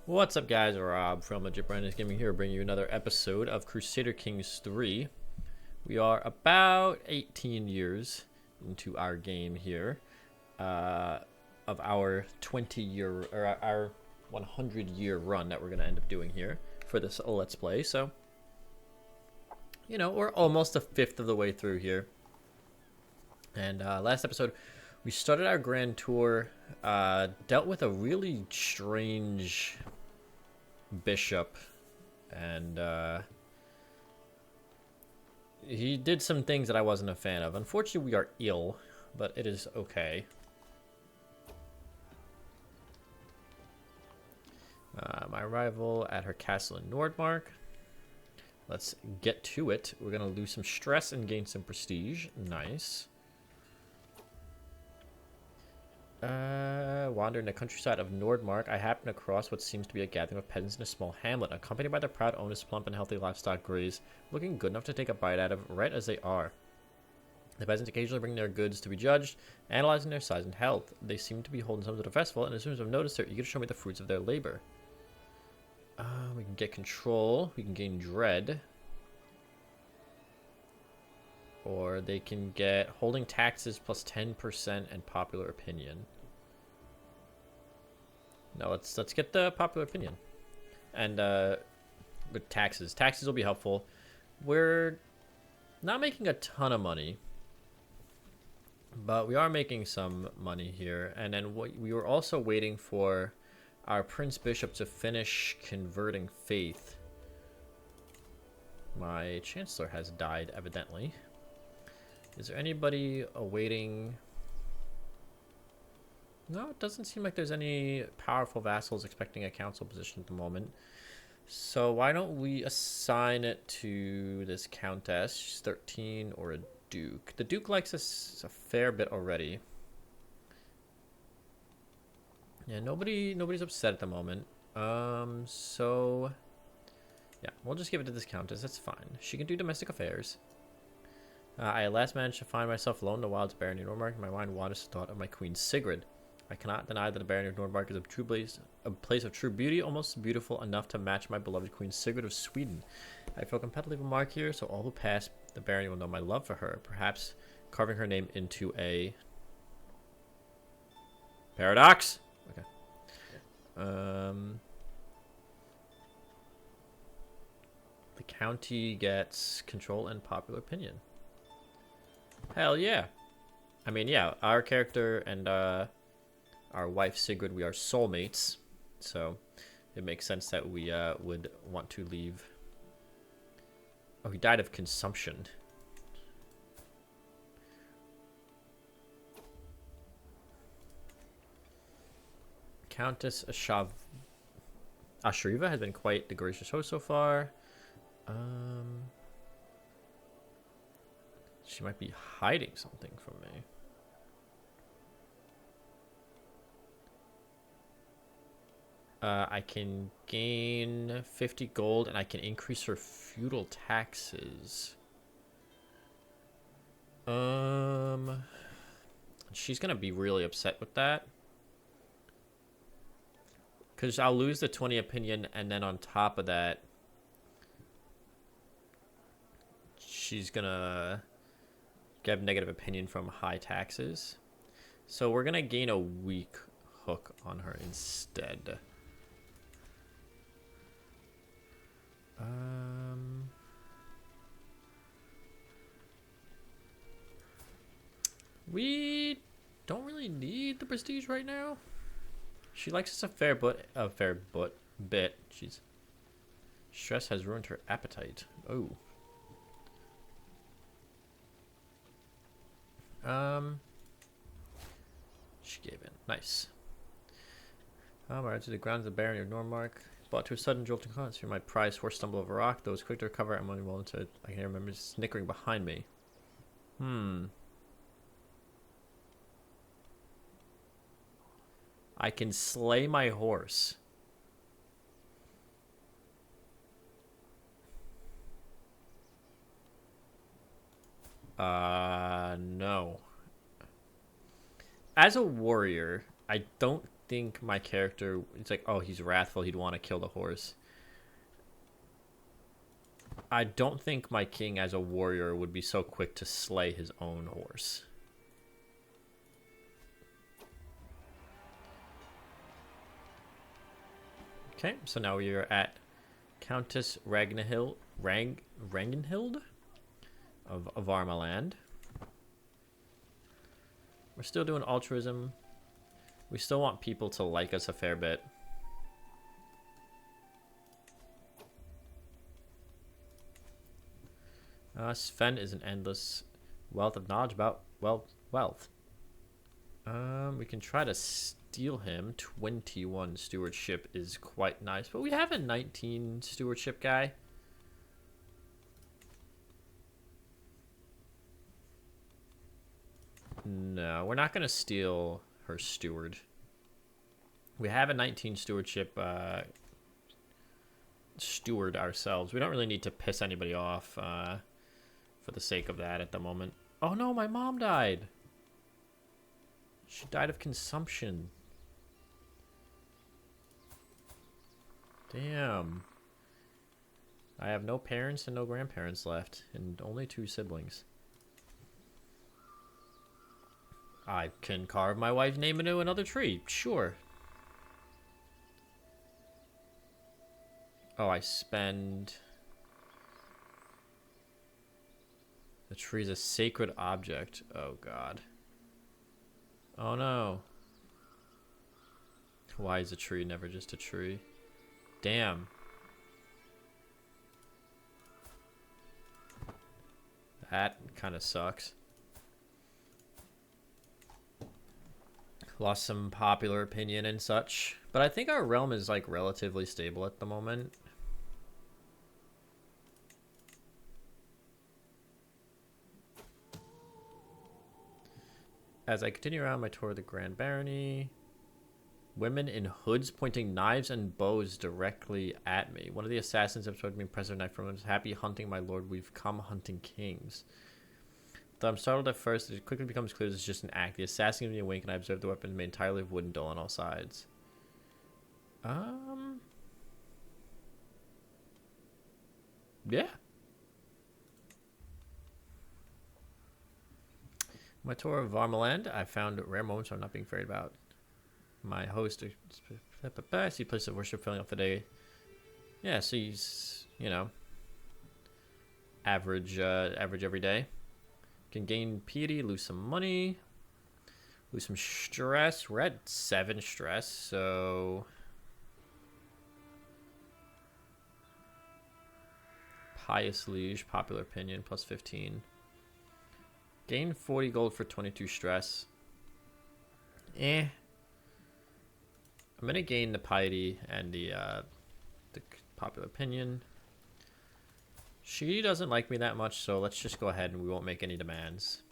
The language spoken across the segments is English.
What's up, guys? Rob from Legit Brandon's Gaming here, bringing you another episode of Crusader Kings 3. We are about 18 years into our game here, of our 20-year or our 100-year run that we're going to end up doing here for this Let's Play. So, you know, we're almost a fifth of the way through here. And last episode, we started our grand tour, dealt with a really strange bishop, and he did some things that I wasn't a fan of. Unfortunately, we are ill, but it is okay. My arrival at her castle in Nordmark. Let's get to it. We're gonna lose some stress and gain some prestige. Nice. Wandering the countryside of Nordmark, I happened across what seems to be a gathering of peasants in a small hamlet, accompanied by their proud owners, plump and healthy livestock graze, looking good enough to take a bite out of, right as they are. The peasants occasionally bring their goods to be judged, analyzing their size and health. They seem to be holding some sort of festival, and as soon as I've noticed, they're eager to show me the fruits of their labor. We can get control, we can gain dread, or they can get holding taxes plus 10% and popular opinion. No, let's get the popular opinion. And with taxes. Taxes will be helpful. We're not making a ton of money, but we are making some money here. And then we were also waiting for our Prince Bishop to finish converting faith. My Chancellor has died, evidently. Is there anybody awaiting? No, it doesn't seem like there's any powerful vassals expecting a council position at the moment. So why don't we assign it to this countess? She's 13, or a duke. The duke likes us a fair bit already. Yeah, nobody's upset at the moment. So yeah, we'll just give it to this countess. That's fine. She can do domestic affairs. I at last managed to find myself alone in the wilds of Barony of Nordmark, and my mind wanders the thought of my queen Sigrid. I cannot deny that the Barony of Nordmark is a place of true beauty, almost beautiful enough to match my beloved Queen Sigrid of Sweden. I feel compelled to leave a mark here, so all who pass the Barony will know my love for her, perhaps carving her name into a paradox. Okay. The county gets control and popular opinion. Hell yeah. I mean, yeah, our character and our wife Sigrid, we are soulmates, so it makes sense that we would want to leave. Oh, he died of consumption. Countess Ashriva has been quite the gracious host so far. She might be hiding something from me. I can gain 50 gold, and I can increase her feudal taxes. She's gonna be really upset with that, because I'll lose the 20 opinion, and then on top of that, she's gonna get negative opinion from high taxes. So we're gonna gain a weak hook on her instead. We don't really need the prestige right now. She likes us a fair bit. She's stress has ruined her appetite. Oh. She gave in. Nice. Alright, to the grounds of the Barony of Nordmark. Brought to a sudden jolting halt. Through my prized horse stumble over a rock. Though it was quick to recover, I'm only willing to. I can remember snickering behind me. I can slay my horse. No. As a warrior, I don't think my character, it's like, oh, he's wrathful, he'd want to kill the horse. I don't think my king as a warrior would be so quick to slay his own horse. Okay, so now we are at Countess Ragnhild of Varmaland. We're still doing altruism. We still want people to like us a fair bit. Sven is an endless wealth of knowledge about wealth. We can try to steal him. 21 stewardship is quite nice, but we have a 19 stewardship guy. No, we're not going to steal her steward. We have a 19 stewardship steward ourselves. We don't really need to piss anybody off for the sake of that at the moment. Oh no, my mom died. She died of consumption. Damn. I have no parents and no grandparents left, and only 2 siblings. I can carve my wife's name into another tree, sure. Oh, I spend... The tree's a sacred object. Oh, God. Oh, no. Why is a tree never just a tree? Damn. That kind of sucks. Lost some popular opinion and such. But I think our realm is, like, relatively stable at the moment. As I continue around my tour of the Grand Barony, women in hoods pointing knives and bows directly at me. One of the assassins observed me press a knife from him. Happy hunting, my lord. We've come hunting kings. Though I'm startled at first, it quickly becomes clear this is just an act. The assassin gives me a wink, and I observe the weapon made entirely of wood and dull on all sides. Yeah. My tour of Varmaland, I found rare moments I'm not being afraid about. My host, I see places of worship filling up the day. Yeah, so he's, you know, average every day. Can gain piety, lose some money, lose some stress. We're at 7 stress, so... Pious liege, popular opinion, plus 15. Gain 40 gold for 22 stress. I'm gonna gain the piety and the popular opinion. She doesn't like me that much, so let's just go ahead and we won't make any demands.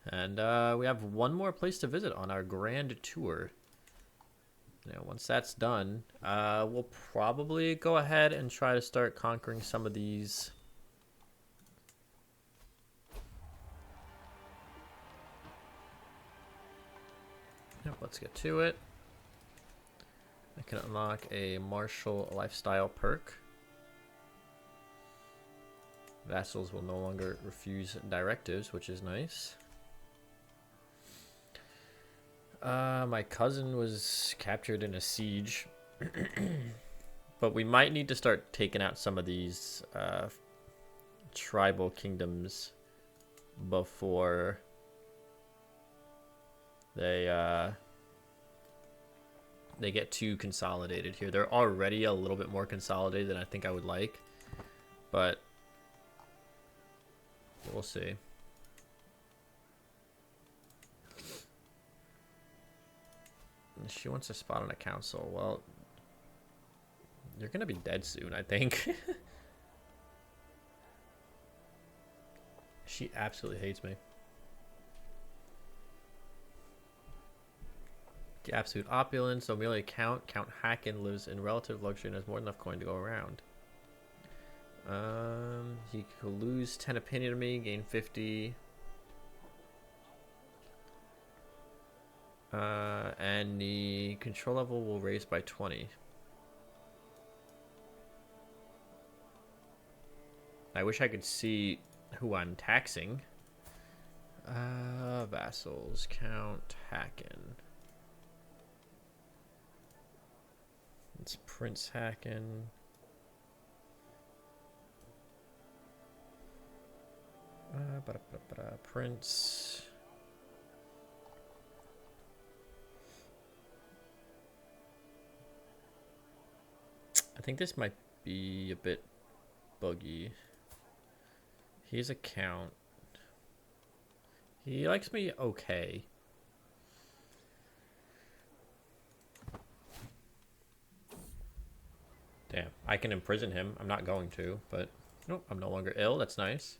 And we have one more place to visit on our grand tour. Now, once that's done, we'll probably go ahead and try to start conquering some of these. Yep, let's get to it. I can unlock a martial lifestyle perk. Vassals will no longer refuse directives, which is nice. My cousin was captured in a siege. But we might need to start taking out some of these tribal kingdoms before they get too consolidated here. They're already a little bit more consolidated than I think I would like, but we'll see. She wants a spot on a council. Well, you're gonna be dead soon, I think. She absolutely hates me. The absolute opulence, so merely Count Hacken lives in relative luxury and has more than enough coin to go around. He could lose 10 opinion to me, gain 50. And the control level will raise by 20. I wish I could see who I'm taxing. Vassals, Count Hacken. It's Prince Hacken. Prince. I think this might be a bit buggy. He's a count. He likes me okay. Damn, I can imprison him. I'm not going to, but nope, I'm no longer ill. That's nice.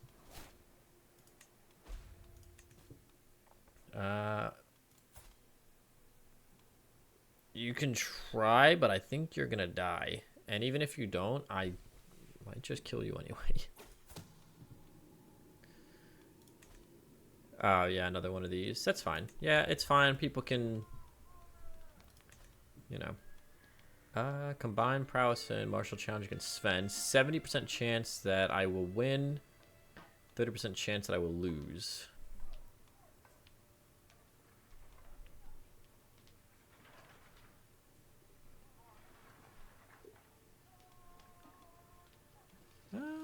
You can try, but I think you're gonna die. And even if you don't, I might just kill you anyway. Oh, yeah, another one of these. That's fine. Yeah, it's fine. People can, you know. Combined prowess and martial challenge against Sven. 70% chance that I will win. 30% chance that I will lose.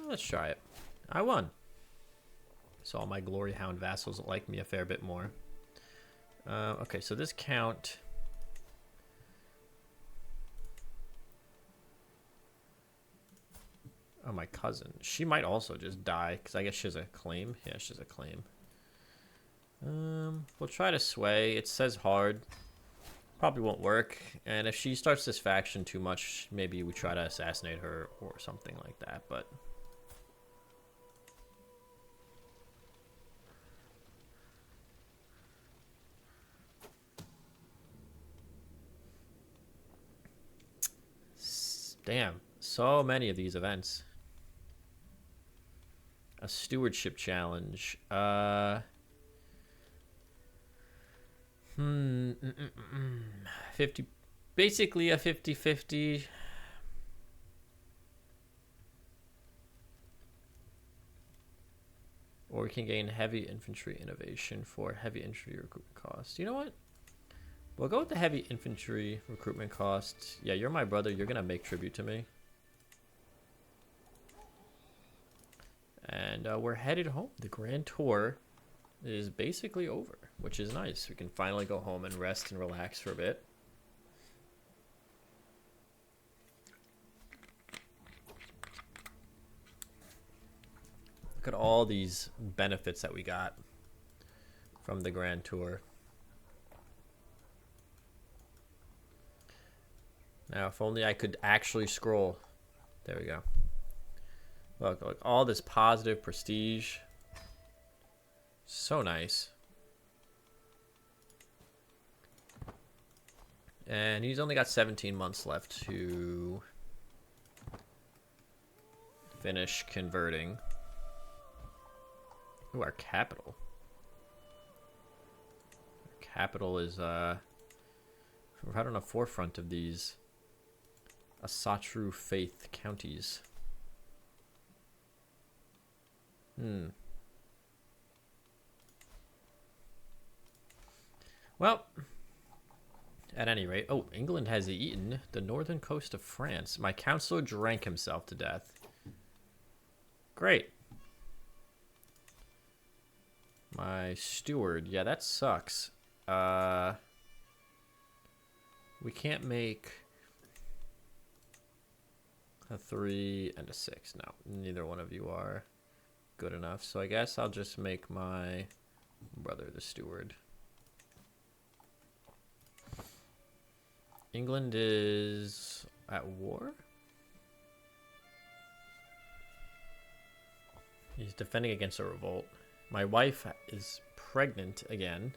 Let's try it. I won. So all my Glory Hound vassals like me a fair bit more. Okay, so this count... Oh, my cousin. She might also just die, because I guess she has a claim. Yeah, she has a claim. We'll try to sway. It says hard. Probably won't work. And if she starts this faction too much, maybe we try to assassinate her or something like that, but... Damn, so many of these events. A stewardship challenge. 50, basically a 50-50. Or we can gain heavy infantry innovation for heavy infantry recruitment cost. You know what? We'll go with the heavy infantry recruitment cost. Yeah, you're my brother. You're going to make tribute to me. And we're headed home. The Grand Tour is basically over, which is nice. We can finally go home and rest and relax for a bit. Look at all these benefits that we got from the Grand Tour. Now, if only I could actually scroll. There we go. Look, all this positive prestige. So nice. And he's only got 17 months left to finish converting. Ooh, our capital. Our capital is right on the forefront of these Asatru Faith counties. Well, at any rate, oh, England has eaten the northern coast of France. My counselor drank himself to death. Great. My steward, yeah, that sucks. We can't make a 3 and a 6. No, neither one of you are good enough. So I guess I'll just make my brother the steward. England is at war? He's defending against a revolt. My wife is pregnant again.